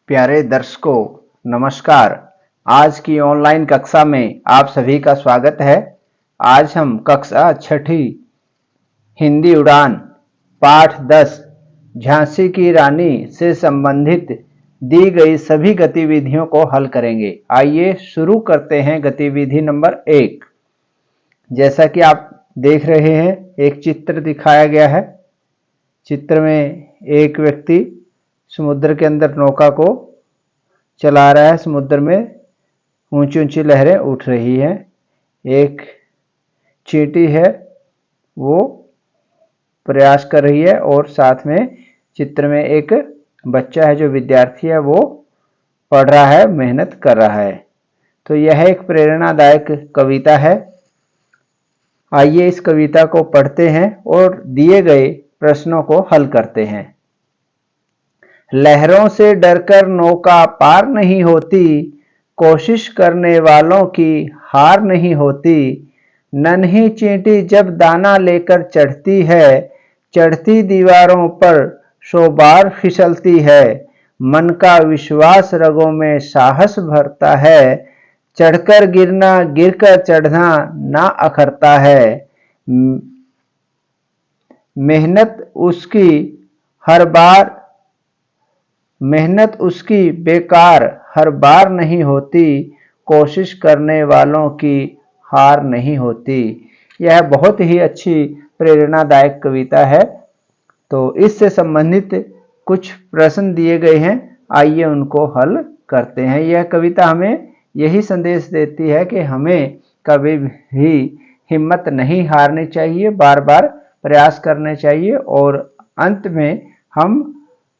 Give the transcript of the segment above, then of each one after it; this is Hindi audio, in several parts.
प्यारे दर्शकों, नमस्कार। आज की ऑनलाइन कक्षा में आप सभी का स्वागत है। आज हम कक्षा छठी हिंदी उड़ान पाठ 10 झांसी की रानी से संबंधित दी गई सभी गतिविधियों को हल करेंगे। आइए शुरू करते हैं गतिविधि नंबर 1। जैसा कि आप देख रहे हैं, एक चित्र दिखाया गया है। चित्र में एक व्यक्ति समुद्र के अंदर नौका को चला रहा है। समुद्र में ऊंची ऊंची लहरें उठ रही हैं। एक चींटी है, वो प्रयास कर रही है और साथ में चित्र में एक बच्चा है जो विद्यार्थी है, वो पढ़ रहा है, मेहनत कर रहा है। तो यह एक प्रेरणादायक कविता है। आइए इस कविता को पढ़ते हैं और दिए गए प्रश्नों को हल करते हैं। लहरों से डरकर नौका पार नहीं होती, कोशिश करने वालों की हार नहीं होती। नन्ही चींटी जब दाना लेकर चढ़ती है, चढ़ती दीवारों पर 100 बार फिसलती है। मन का विश्वास रगों में साहस भरता है, चढ़कर गिरना गिरकर चढ़ना ना अखरता है। मेहनत उसकी बेकार हर बार नहीं होती, कोशिश करने वालों की हार नहीं होती। यह बहुत ही अच्छी प्रेरणादायक कविता है। तो इससे संबंधित कुछ प्रश्न दिए गए हैं, आइए उनको हल करते हैं। यह कविता हमें यही संदेश देती है कि हमें कभी भी हिम्मत नहीं हारनी चाहिए, बार बार प्रयास करने चाहिए और अंत में हम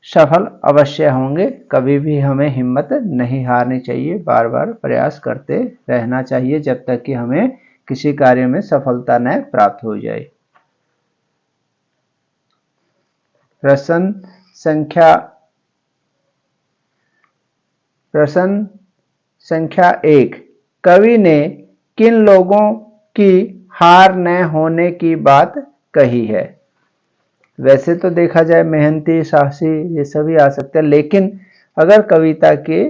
सफल अवश्य होंगे। कभी भी हमें हिम्मत नहीं हारनी चाहिए, बार बार प्रयास करते रहना चाहिए जब तक कि हमें किसी कार्य में सफलता न प्राप्त हो जाए। प्रश्न संख्या 1। कवि ने किन लोगों की हार न होने की बात कही है? वैसे तो देखा जाए मेहनती, साहसी ये सभी आ सकते हैं, लेकिन अगर कविता की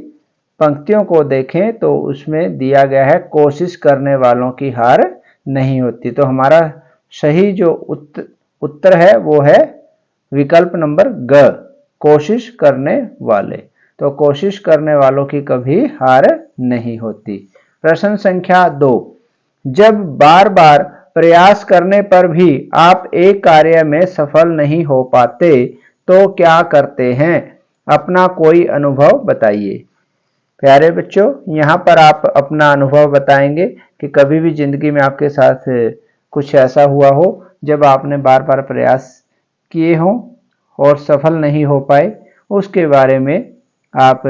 पंक्तियों को देखें तो उसमें दिया गया है कोशिश करने वालों की हार नहीं होती। तो हमारा सही जो उत्तर है वो है विकल्प नंबर ग, कोशिश करने वाले। तो कोशिश करने वालों की कभी हार नहीं होती। प्रश्न संख्या 2। जब बार बार प्रयास करने पर भी आप एक कार्य में सफल नहीं हो पाते तो क्या करते हैं? अपना कोई अनुभव बताइए। प्यारे बच्चों, यहाँ पर आप अपना अनुभव बताएंगे कि कभी भी जिंदगी में आपके साथ कुछ ऐसा हुआ हो जब आपने बार बार प्रयास किए हों और सफल नहीं हो पाए। उसके बारे में आप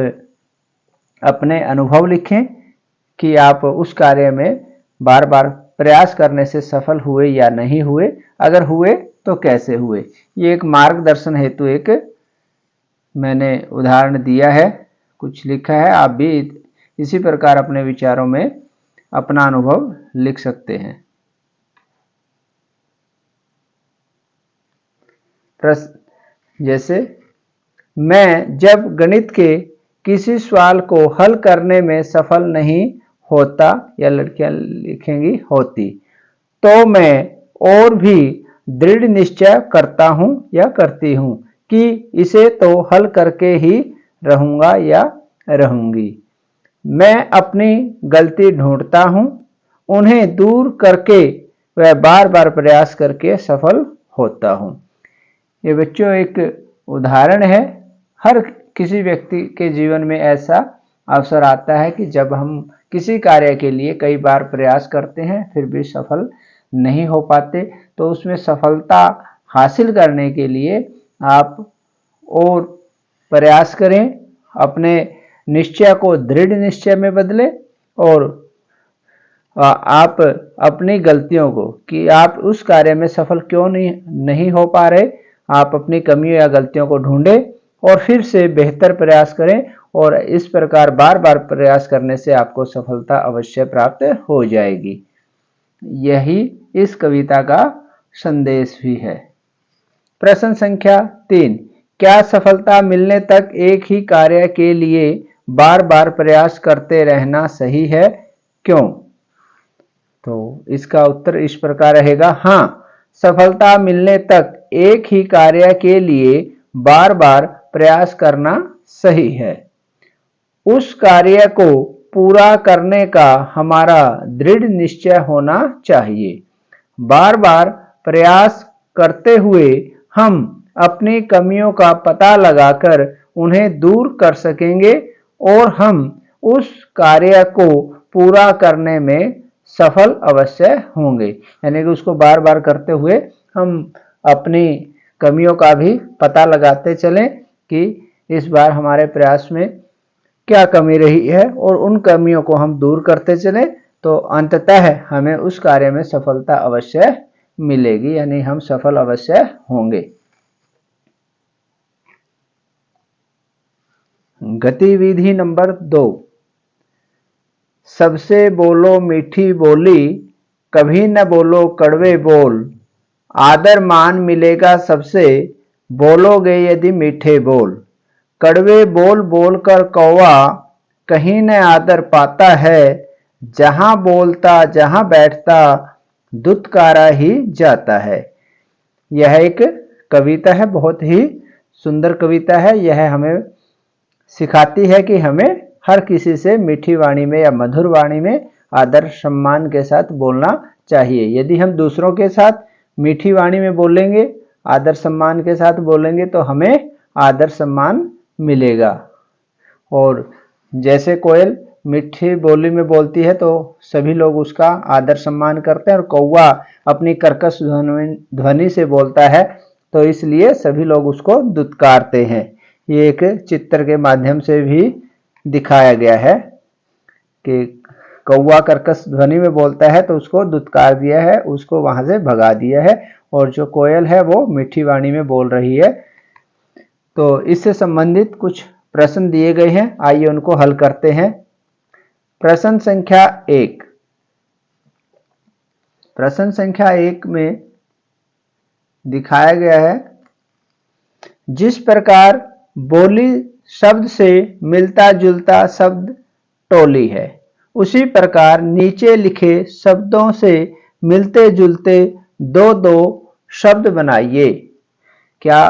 अपने अनुभव लिखें कि आप उस कार्य में बार बार प्रयास करने से सफल हुए या नहीं हुए। अगर हुए तो कैसे हुए। ये एक मार्गदर्शन हेतु एक मैंने उदाहरण दिया है, कुछ लिखा है। आप भी इसी प्रकार अपने विचारों में अपना अनुभव लिख सकते हैं। प्रश्न जैसे, मैं जब गणित के किसी सवाल को हल करने में सफल नहीं होता, या लड़कियां लिखेंगी होती, तो मैं और भी दृढ़ निश्चय करता हूं या करती हूं कि इसे तो हल करके ही रहूंगा या रहूंगी। मैं अपनी गलती ढूंढता हूं, उन्हें दूर करके वह बार बार प्रयास करके सफल होता हूं। ये बच्चों एक उदाहरण है। हर किसी व्यक्ति के जीवन में ऐसा अवसर आता है कि जब हम किसी कार्य के लिए कई बार प्रयास करते हैं फिर भी सफल नहीं हो पाते। तो उसमें सफलता हासिल करने के लिए आप और प्रयास करें, अपने निश्चय को दृढ़ निश्चय में बदलें और आप अपनी गलतियों को, कि आप उस कार्य में सफल क्यों नहीं हो पा रहे, आप अपनी कमियों या गलतियों को ढूंढें और फिर से बेहतर प्रयास करें। और इस प्रकार बार बार प्रयास करने से आपको सफलता अवश्य प्राप्त हो जाएगी। यही इस कविता का संदेश भी है। प्रश्न संख्या 3। क्या सफलता मिलने तक एक ही कार्य के लिए बार बार प्रयास करते रहना सही है? क्यों? तो इसका उत्तर इस प्रकार रहेगा, हाँ, सफलता मिलने तक एक ही कार्य के लिए बार बार प्रयास करना सही है। उस कार्य को पूरा करने का हमारा दृढ़ निश्चय होना चाहिए। बार बार प्रयास करते हुए हम अपनी कमियों का पता लगाकर उन्हें दूर कर सकेंगे और हम उस कार्य को पूरा करने में सफल अवश्य होंगे। यानी कि उसको बार बार करते हुए हम अपनी कमियों का भी पता लगाते चलें कि इस बार हमारे प्रयास में क्या कमी रही है और उन कमियों को हम दूर करते चलें, तो अंततः हमें उस कार्य में सफलता अवश्य मिलेगी, यानी हम सफल अवश्य होंगे। गतिविधि नंबर 2, सबसे बोलो मीठी बोली, कभी न बोलो कड़वे बोल, आदर मान मिलेगा सबसे, बोलोगे यदि मीठे बोल। कड़वे बोल बोलकर कौवा कहीं न आदर पाता है, जहां बोलता जहां बैठता दुत्कारा ही जाता है। यह एक कविता है, बहुत ही सुंदर कविता है। यह हमें सिखाती है कि हमें हर किसी से मीठी वाणी में या मधुर वाणी में आदर सम्मान के साथ बोलना चाहिए। यदि हम दूसरों के साथ मीठी वाणी में बोलेंगे, आदर सम्मान के साथ बोलेंगे, तो हमें आदर सम्मान मिलेगा। और जैसे कोयल मीठी बोली में बोलती है तो सभी लोग उसका आदर सम्मान करते हैं, और कौवा अपनी कर्कश ध्वनि से बोलता है तो इसलिए सभी लोग उसको दुत्कारते हैं। ये एक चित्र के माध्यम से भी दिखाया गया है कि कौवा कर्कश ध्वनि में बोलता है तो उसको दुत्कार दिया है, उसको वहां से भगा दिया है, और जो कोयल है वो मीठी वाणी में बोल रही है। तो इससे संबंधित कुछ प्रश्न दिए गए हैं, आइए उनको हल करते हैं। प्रश्न संख्या 1, प्रश्न संख्या 1 में दिखाया गया है, जिस प्रकार बोली शब्द से मिलता जुलता शब्द टोली है, उसी प्रकार नीचे लिखे शब्दों से मिलते जुलते दो दो शब्द बनाइए। क्या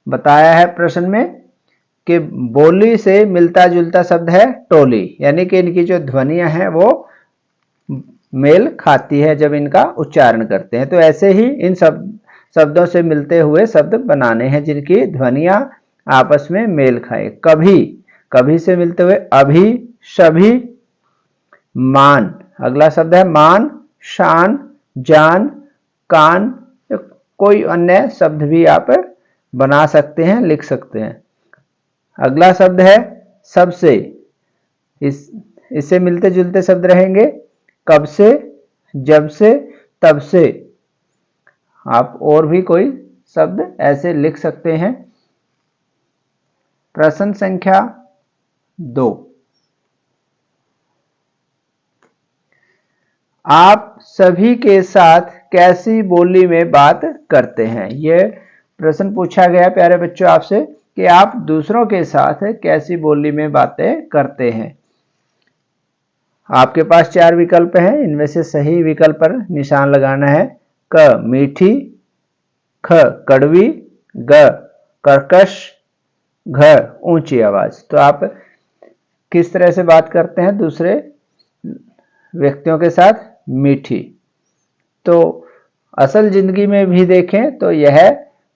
बताया है प्रश्न में कि बोली से मिलता जुलता शब्द है टोली, यानी कि इनकी जो ध्वनियां हैं वो मेल खाती है जब इनका उच्चारण करते हैं। तो ऐसे ही इन शब्दों से मिलते हुए शब्द बनाने हैं जिनकी ध्वनियां आपस में मेल खाए। कभी, कभी से मिलते हुए अभी, सभी, मान, अगला शब्द है मान, शान, जान, कान, कोई अन्य शब्द भी आप बना सकते हैं, लिख सकते हैं। अगला शब्द है सबसे, इससे मिलते जुलते शब्द रहेंगे कब से, जब से, तब से। आप और भी कोई शब्द ऐसे लिख सकते हैं। प्रश्न संख्या 2, आप सभी के साथ कैसी बोली में बात करते हैं? यह प्रश्न पूछा गया प्यारे बच्चों आपसे कि आप दूसरों के साथ कैसी बोली में बातें करते हैं। आपके पास 4 विकल्प हैं, इनमें से सही विकल्प पर निशान लगाना है। क मीठी, ख कड़वी, ग कर्कश, घ ऊंची आवाज। तो आप किस तरह से बात करते हैं दूसरे व्यक्तियों के साथ? मीठी। तो असल जिंदगी में भी देखें तो यह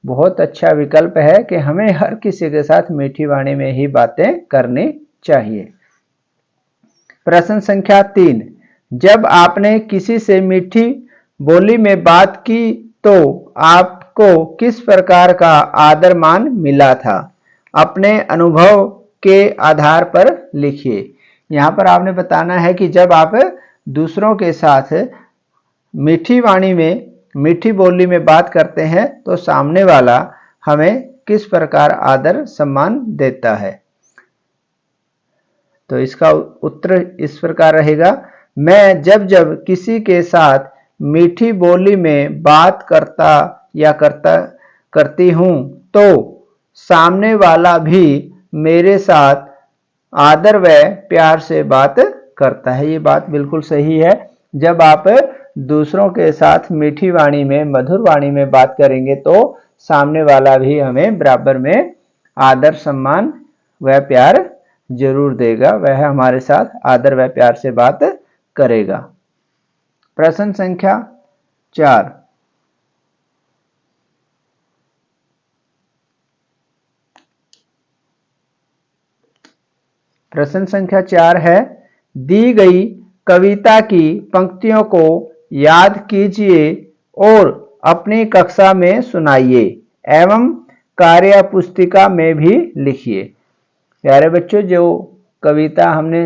बहुत अच्छा विकल्प है कि हमें हर किसी के साथ मीठी वाणी में ही बातें करनी चाहिए। प्रश्न संख्या 3, जब आपने किसी से मीठी बोली में बात की तो आपको किस प्रकार का आदर मान मिला था? अपने अनुभव के आधार पर लिखिए। यहाँ पर आपने बताना है कि जब आप दूसरों के साथ मीठी वाणी में, मीठी बोली में बात करते हैं तो सामने वाला हमें किस प्रकार आदर सम्मान देता है। तो इसका उत्तर इस प्रकार रहेगा, मैं जब जब किसी के साथ मीठी बोली में बात करता या करती हूं तो सामने वाला भी मेरे साथ आदर व प्यार से बात करता है। ये बात बिल्कुल सही है। जब आप दूसरों के साथ मीठी वाणी में, मधुर वाणी में बात करेंगे तो सामने वाला भी हमें बराबर में आदर, सम्मान व प्यार जरूर देगा। वह हमारे साथ आदर व प्यार से बात करेगा। प्रश्न संख्या 4। प्रश्न संख्या 4 है, दी गई कविता की पंक्तियों को याद कीजिए और अपनी कक्षा में सुनाइए एवं कार्य पुस्तिका में भी लिखिए। प्यारे बच्चों, जो कविता हमने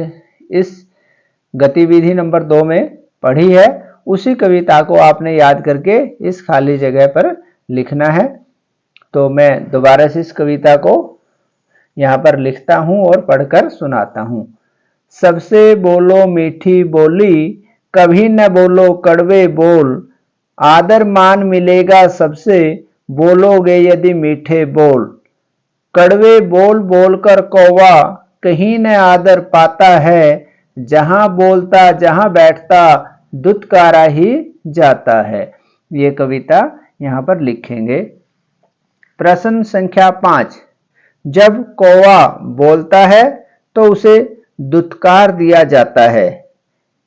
इस गतिविधि नंबर 2 में पढ़ी है, उसी कविता को आपने याद करके इस खाली जगह पर लिखना है। तो मैं दोबारा से इस कविता को यहाँ पर लिखता हूँ और पढ़कर सुनाता हूँ। सबसे बोलो मीठी बोली, कभी न बोलो कड़वे बोल, आदर मान मिलेगा सबसे, बोलोगे यदि मीठे बोल। कड़वे बोल बोलकर कौवा कहीं न आदर पाता है, जहां बोलता जहां बैठता दुत्कारा ही जाता है। ये कविता यहाँ पर लिखेंगे। प्रश्न संख्या 5। जब कौवा बोलता है तो उसे दुत्कार दिया जाता है।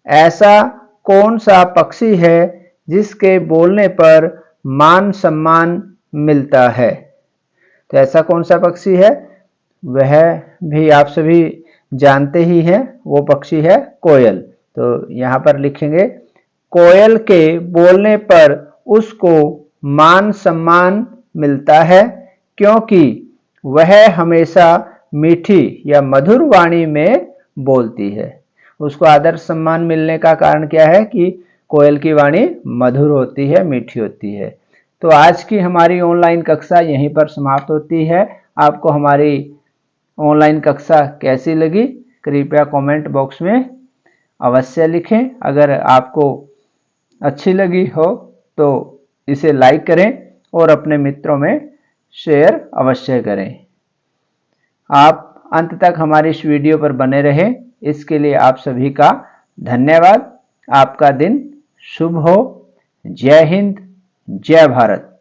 ऐसा कौन सा पक्षी है जिसके बोलने पर मान सम्मान मिलता है? तो ऐसा कौन सा पक्षी है? वह भी आप सभी जानते ही हैं, वो पक्षी है कोयल। तो यहाँ पर लिखेंगे, कोयल के बोलने पर उसको मान सम्मान मिलता है क्योंकि वह हमेशा मीठी या मधुर वाणी में बोलती है। उसको आदर सम्मान मिलने का कारण क्या है कि कोयल की वाणी मधुर होती है, मीठी होती है। तो आज की हमारी ऑनलाइन कक्षा यहीं पर समाप्त होती है। आपको हमारी ऑनलाइन कक्षा कैसी लगी कृपया कमेंट बॉक्स में अवश्य लिखें। अगर आपको अच्छी लगी हो तो इसे लाइक करें और अपने मित्रों में शेयर अवश्य करें। आप अंत तक हमारी इस वीडियो पर बने रहें, इसके लिए आप सभी का धन्यवाद। आपका दिन शुभ हो। जय हिंद, जय भारत।